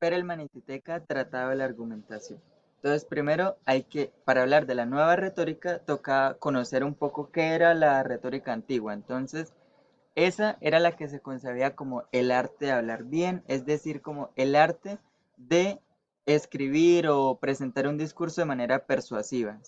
Perelman y Titeca trataba de la argumentación. Entonces, primero para hablar de la nueva retórica, toca conocer un poco qué era la retórica antigua. Entonces, esa era la que se concebía como el arte de hablar bien, es decir, como el arte de escribir o presentar un discurso de manera persuasiva.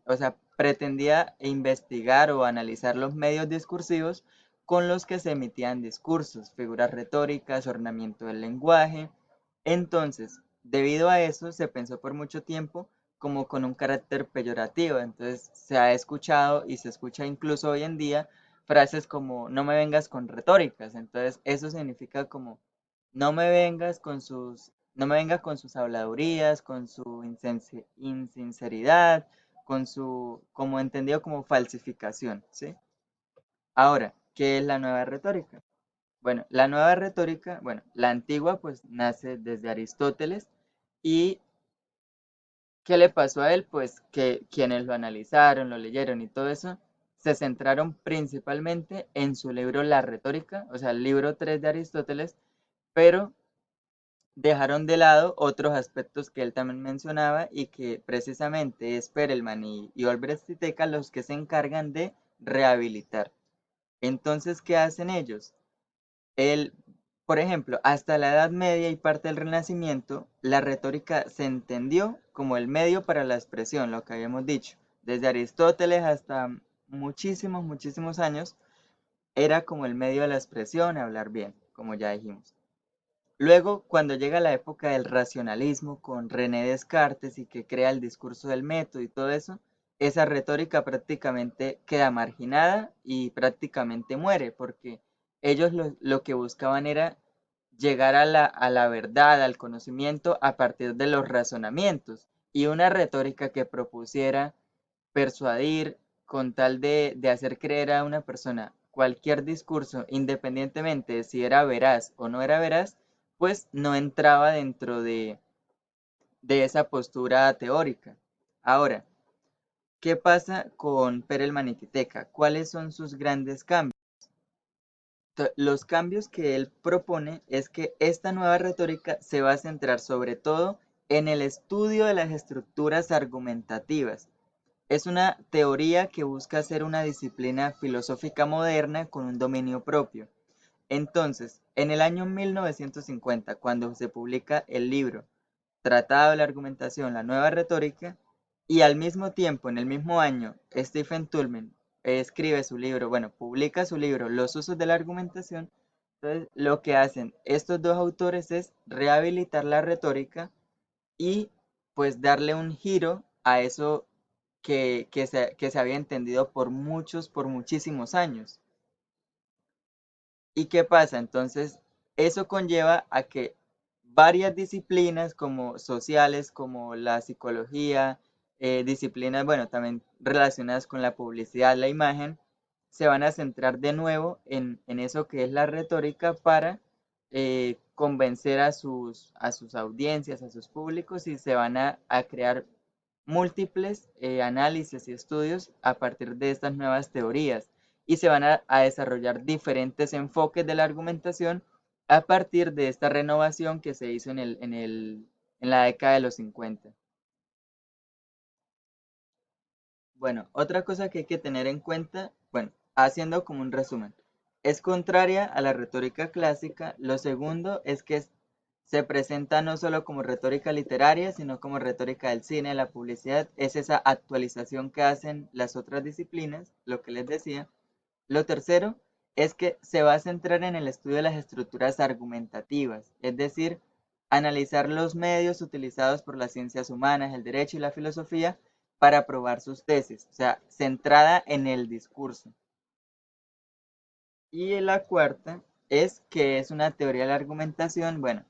O sea, pretendía investigar o analizar los medios discursivos con los que se emitían discursos, figuras retóricas, ornamiento del lenguaje. Entonces, debido a eso, se pensó por mucho tiempo como con un carácter peyorativo. Entonces, se ha escuchado y se escucha incluso hoy en día frases como no me vengas con retóricas. Entonces, eso significa como no me venga con sus habladurías, con su insinceridad, como entendido como falsificación, ¿sí? Ahora, ¿qué es la nueva retórica? Bueno, la nueva retórica, bueno, la antigua pues nace desde Aristóteles. ¿Y qué le pasó a él? Pues que quienes lo analizaron, lo leyeron y todo eso, se centraron principalmente en su libro La retórica, o sea, el libro 3 de Aristóteles, pero dejaron de lado otros aspectos que él también mencionaba y que precisamente es Perelman y Olbrecht y Teca los que se encargan de rehabilitar. Entonces, ¿qué hacen ellos? El, por ejemplo, hasta la Edad Media y parte del Renacimiento, la retórica se entendió como el medio para la expresión, lo que habíamos dicho. Desde Aristóteles hasta muchísimos años, era como el medio de la expresión, hablar bien, como ya dijimos. Luego, cuando llega la época del racionalismo con René Descartes y que crea el discurso del método y todo eso, esa retórica prácticamente queda marginada y prácticamente muere, porque ellos lo que buscaban era llegar a la verdad, al conocimiento a partir de los razonamientos, y una retórica que propusiera persuadir con tal de hacer creer a una persona cualquier discurso, independientemente de si era veraz o no era veraz, pues no entraba dentro de esa postura teórica. Ahora, ¿qué pasa con Perelman y Titeca? ¿Cuáles son sus grandes cambios? Los cambios que él propone es que esta nueva retórica se va a centrar sobre todo en el estudio de las estructuras argumentativas. Es una teoría que busca ser una disciplina filosófica moderna con un dominio propio. Entonces, en el año 1950, cuando se publica el libro Tratado de la Argumentación, la Nueva Retórica, y al mismo tiempo, en el mismo año, Stephen Tullman escribe su libro, bueno, publica su libro Los usos de la argumentación. Entonces, lo que hacen estos dos autores es rehabilitar la retórica y pues darle un giro a eso que se había entendido por muchísimos años. ¿Y qué pasa? Entonces, eso conlleva a que varias disciplinas como sociales, como la psicología, disciplinas, bueno, también relacionadas con la publicidad, la imagen, se van a centrar de nuevo en eso que es la retórica para convencer a sus audiencias, a sus públicos, y se van a crear múltiples análisis y estudios a partir de estas nuevas teorías, y se van a desarrollar diferentes enfoques de la argumentación a partir de esta renovación que se hizo en la década de los 50. Bueno, otra cosa que hay que tener en cuenta, bueno, haciendo como un resumen, es contraria a la retórica clásica. Lo segundo es que se presenta no solo como retórica literaria, sino como retórica del cine, la publicidad. Es esa actualización que hacen las otras disciplinas, lo que les decía. Lo tercero es que se va a centrar en el estudio de las estructuras argumentativas, es decir, analizar los medios utilizados por las ciencias humanas, el derecho y la filosofía para probar sus tesis, o sea, centrada en el discurso. Y la cuarta es que es una teoría de la argumentación, bueno,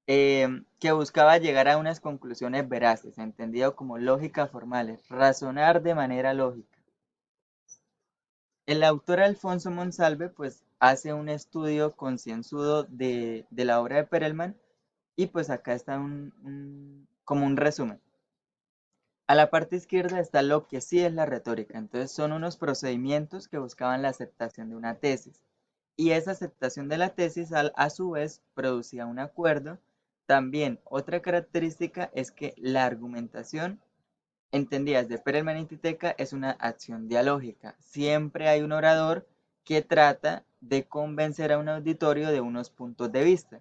que buscaba llegar a unas conclusiones veraces, entendido como lógica formales, razonar de manera lógica. El autor Alfonso Monsalve pues hace un estudio concienzudo de la obra de Perelman, y pues acá está como un resumen. A la parte izquierda está lo que sí es la retórica. Entonces son unos procedimientos que buscaban la aceptación de una tesis. Y esa aceptación de la tesis a su vez producía un acuerdo También otra característica es que la argumentación entendida desde Perelman y Titeca es una acción dialógica. Siempre hay un orador que trata de convencer a un auditorio de unos puntos de vista.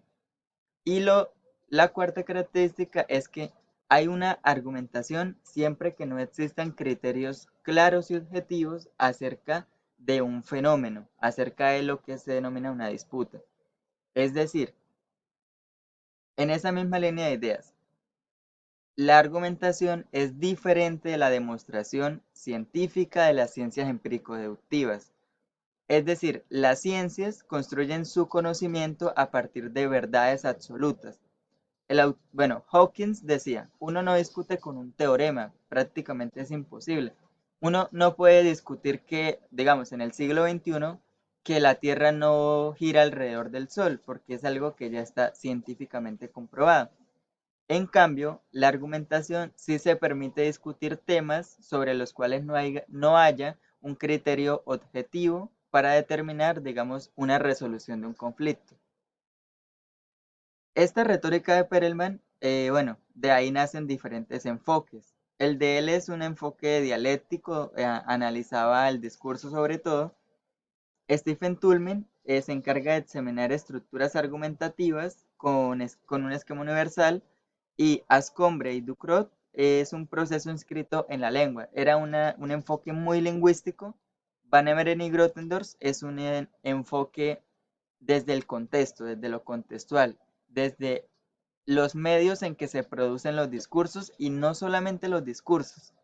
Y la cuarta característica es que hay una argumentación siempre que no existan criterios claros y objetivos acerca de un fenómeno, acerca de lo que se denomina una disputa. Es decir, en esa misma línea de ideas, la argumentación es diferente de la demostración científica de las ciencias empírico-deductivas. Es decir, las ciencias construyen su conocimiento a partir de verdades absolutas. Bueno, Hawkins decía, uno no discute con un teorema, prácticamente es imposible. Uno no puede discutir que, digamos, en el siglo XXI, que la Tierra no gira alrededor del Sol, porque es algo que ya está científicamente comprobado. En cambio, la argumentación sí se permite discutir temas sobre los cuales no haya un criterio objetivo para determinar, digamos, una resolución de un conflicto. Esta retórica de Perelman, bueno, de ahí nacen diferentes enfoques. El de él es un enfoque dialéctico, analizaba el discurso sobre todo. Stephen Toulmin se encarga de examinar estructuras argumentativas con un esquema universal, y Ascombre y Ducrot es un proceso inscrito en la lengua. Era un enfoque muy lingüístico. Van Emeren y Grotendorf es un enfoque desde el contexto, desde lo contextual, desde los medios en que se producen los discursos y no solamente los discursos.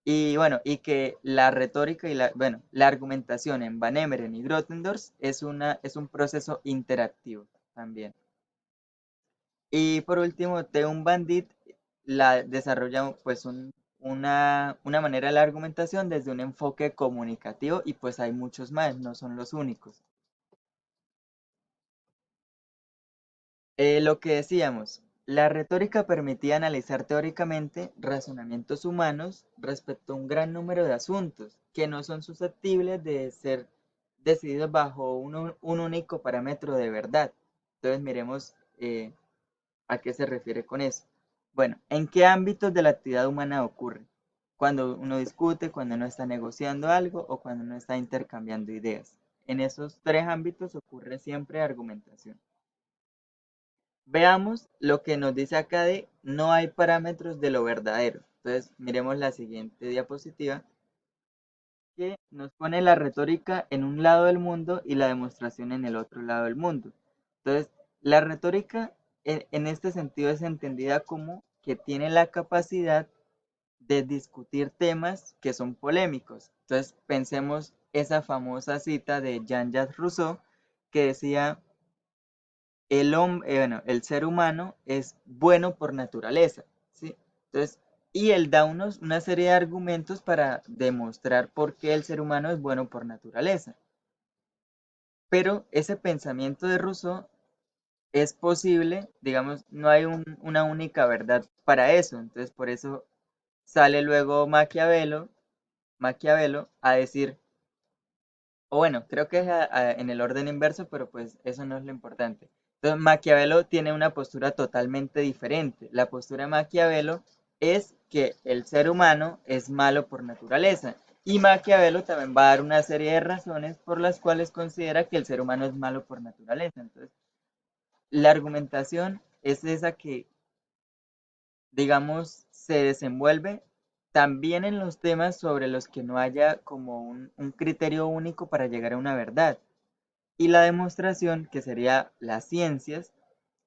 Y bueno, y que la retórica y la argumentación en Van Emeren y Grotendorf es un proceso interactivo también. Y por último, Teun Bandit la desarrolla pues una manera de la argumentación desde un enfoque comunicativo, y pues hay muchos más, no son los únicos. Lo que decíamos, la retórica permitía analizar teóricamente razonamientos humanos respecto a un gran número de asuntos que no son susceptibles de ser decididos bajo un único parámetro de verdad. Entonces miremos a qué se refiere con eso. Bueno, ¿en qué ámbitos de la actividad humana ocurre? Cuando uno discute, cuando uno está negociando algo o cuando uno está intercambiando ideas. En esos tres ámbitos ocurre siempre argumentación. Veamos lo que nos dice acá de no hay parámetros de lo verdadero. Entonces, miremos la siguiente diapositiva, que nos pone la retórica en un lado del mundo y la demostración en el otro lado del mundo. Entonces, la retórica en este sentido es entendida como que tiene la capacidad de discutir temas que son polémicos. Entonces, pensemos esa famosa cita de Jean-Jacques Rousseau que decía: bueno, el ser humano es bueno por naturaleza, ¿sí? Entonces, y él da una serie de argumentos para demostrar por qué el ser humano es bueno por naturaleza. Pero ese pensamiento de Rousseau es posible, digamos, no hay una única verdad para eso. Entonces, por eso sale luego Maquiavelo a decir, o bueno, creo que es en el orden inverso, pero pues eso no es lo importante. Entonces, Maquiavelo tiene una postura totalmente diferente. La postura de Maquiavelo es que el ser humano es malo por naturaleza. Y Maquiavelo también va a dar una serie de razones por las cuales considera que el ser humano es malo por naturaleza. Entonces, la argumentación es esa que, digamos, se desenvuelve también en los temas sobre los que no haya como un criterio único para llegar a una verdad. Y la demostración, que sería las ciencias,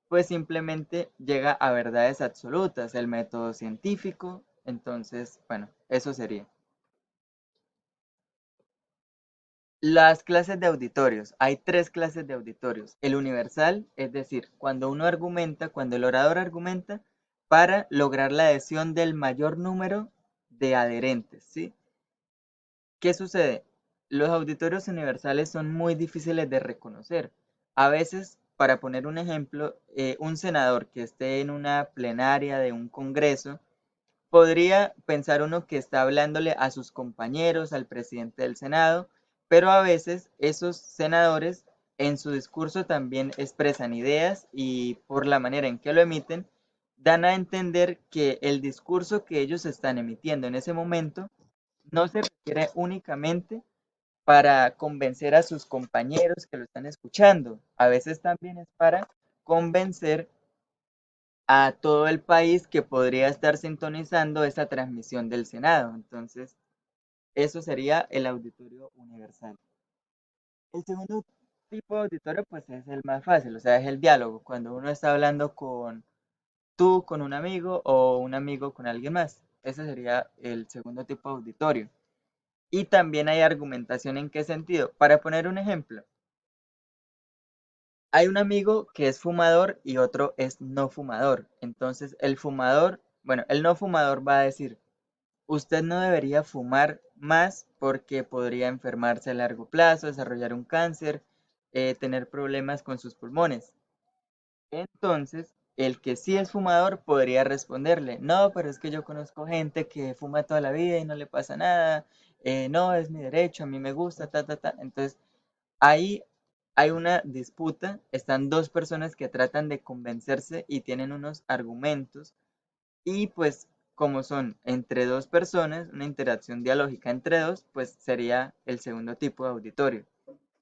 pues simplemente llega a verdades absolutas, el método científico. Entonces, bueno, eso sería. Las clases de auditorios. Hay tres clases de auditorios. El universal, es decir, cuando uno argumenta, cuando el orador argumenta para lograr la adhesión del mayor número de adherentes, ¿sí? ¿Qué sucede? Los auditorios universales son muy difíciles de reconocer. A veces, para poner un ejemplo, un senador que esté en una plenaria de un congreso podría pensar uno que está hablándole a sus compañeros, al presidente del Senado, pero a veces esos senadores en su discurso también expresan ideas y por la manera en que lo emiten, dan a entender que el discurso que ellos están emitiendo en ese momento no se refiere únicamente para convencer a sus compañeros que lo están escuchando. A veces también es para convencer a todo el país que podría estar sintonizando esa transmisión del Senado. Entonces, eso sería el auditorio universal. El segundo tipo de auditorio, pues es el más fácil, o sea, es el diálogo, cuando uno está hablando con tú, con un amigo o un amigo con alguien más. Ese sería el segundo tipo de auditorio. Y también hay argumentación en qué sentido. Para poner un ejemplo, hay un amigo que es fumador y otro es no fumador. Entonces, el fumador, bueno, el no fumador va a decir, usted no debería fumar más porque podría enfermarse a largo plazo, desarrollar un cáncer, tener problemas con sus pulmones. Entonces, el que sí es fumador podría responderle, no, pero es que yo conozco gente que fuma toda la vida y no le pasa nada, no, es mi derecho, a mí me gusta, ta, ta, ta. Entonces, ahí hay una disputa, están dos personas que tratan de convencerse y tienen unos argumentos y pues como son entre dos personas, una interacción dialógica entre dos, pues sería el segundo tipo de auditorio.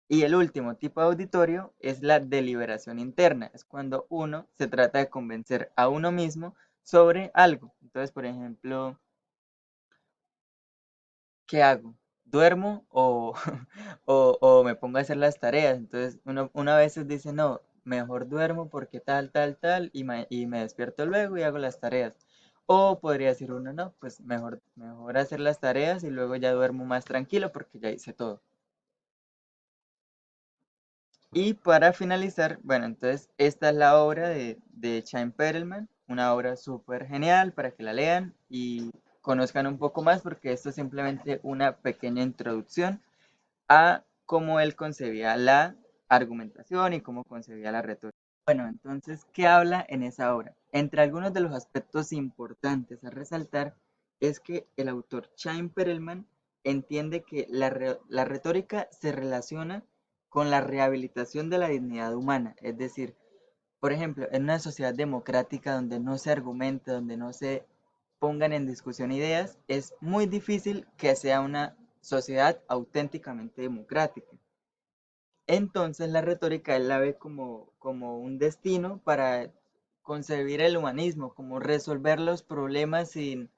Y el último tipo de auditorio es la deliberación interna, es cuando uno se trata de convencer a uno mismo sobre algo. Entonces, por ejemplo, ¿qué hago? ¿Duermo o, o me pongo a hacer las tareas? Entonces, uno a veces dice, no, mejor duermo porque tal, tal, tal, y me despierto luego y hago las tareas. O podría decir uno, no, pues mejor hacer las tareas y luego ya duermo más tranquilo porque ya hice todo. Y para finalizar, bueno, entonces esta es la obra de Chaim Perelman, una obra súper genial para que la lean y conozcan un poco más porque esto es simplemente una pequeña introducción a cómo él concebía la argumentación y cómo concebía la retórica. Bueno, entonces, ¿qué habla en esa obra? Entre algunos de los aspectos importantes a resaltar es que el autor Chaim Perelman entiende que la retórica se relaciona con la rehabilitación de la dignidad humana, es decir, por ejemplo, en una sociedad democrática donde no se argumente, donde no se pongan en discusión ideas, es muy difícil que sea una sociedad auténticamente democrática. Entonces la retórica él la ve como un destino para concebir el humanismo, como resolver los problemas sin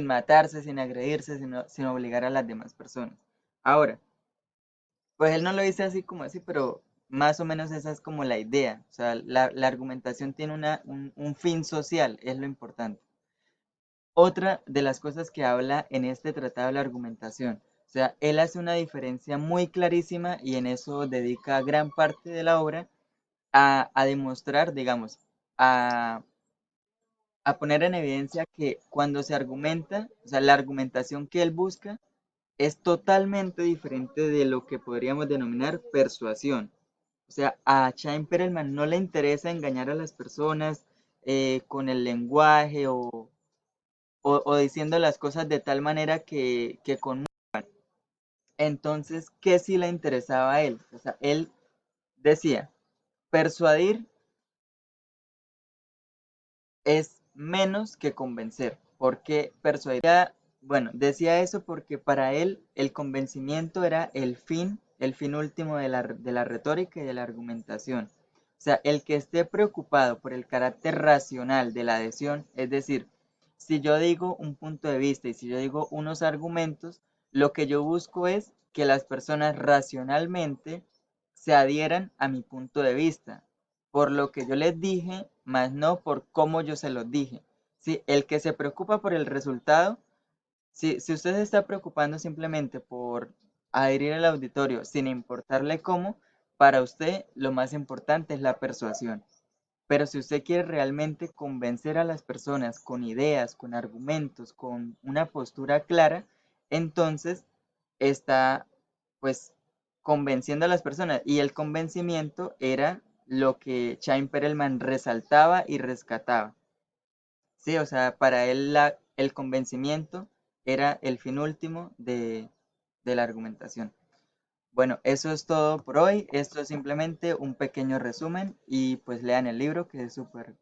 matarse, sin agredirse, sin obligar a las demás personas. Ahora, pues él no lo dice así como así, pero más o menos esa es como la idea. O sea, la argumentación tiene un fin social, es lo importante. Otra de las cosas que habla en este tratado de la argumentación, o sea, él hace una diferencia muy clarísima y en eso dedica gran parte de la obra a demostrar, digamos, a, a poner en evidencia que cuando se argumenta, o sea, la argumentación que él busca es totalmente diferente de lo que podríamos denominar persuasión. O sea, a Chaim Perelman no le interesa engañar a las personas con el lenguaje o diciendo las cosas de tal manera que con... Entonces, ¿qué sí le interesaba a él? O sea, él decía, persuadir es menos que convencer, porque persuadir, bueno, decía eso porque para él el convencimiento era el fin último de la retórica y de la argumentación. O sea, el que esté preocupado por el carácter racional de la adhesión, es decir, si yo digo un punto de vista y si yo digo unos argumentos, lo que yo busco es que las personas racionalmente se adhieran a mi punto de vista, por lo que yo les dije, más no por cómo yo se los dije. Sí, el que se preocupa por el resultado, si usted se está preocupando simplemente por adherir al auditorio sin importarle cómo, para usted lo más importante es la persuasión. Pero si usted quiere realmente convencer a las personas con ideas, con argumentos, con una postura clara, entonces está pues convenciendo a las personas. Y el convencimiento era lo que Chaim Perelman resaltaba y rescataba. Sí, o sea, para él el convencimiento era el fin último de la argumentación. Bueno, eso es todo por hoy. Esto es simplemente un pequeño resumen y pues lean el libro que es súper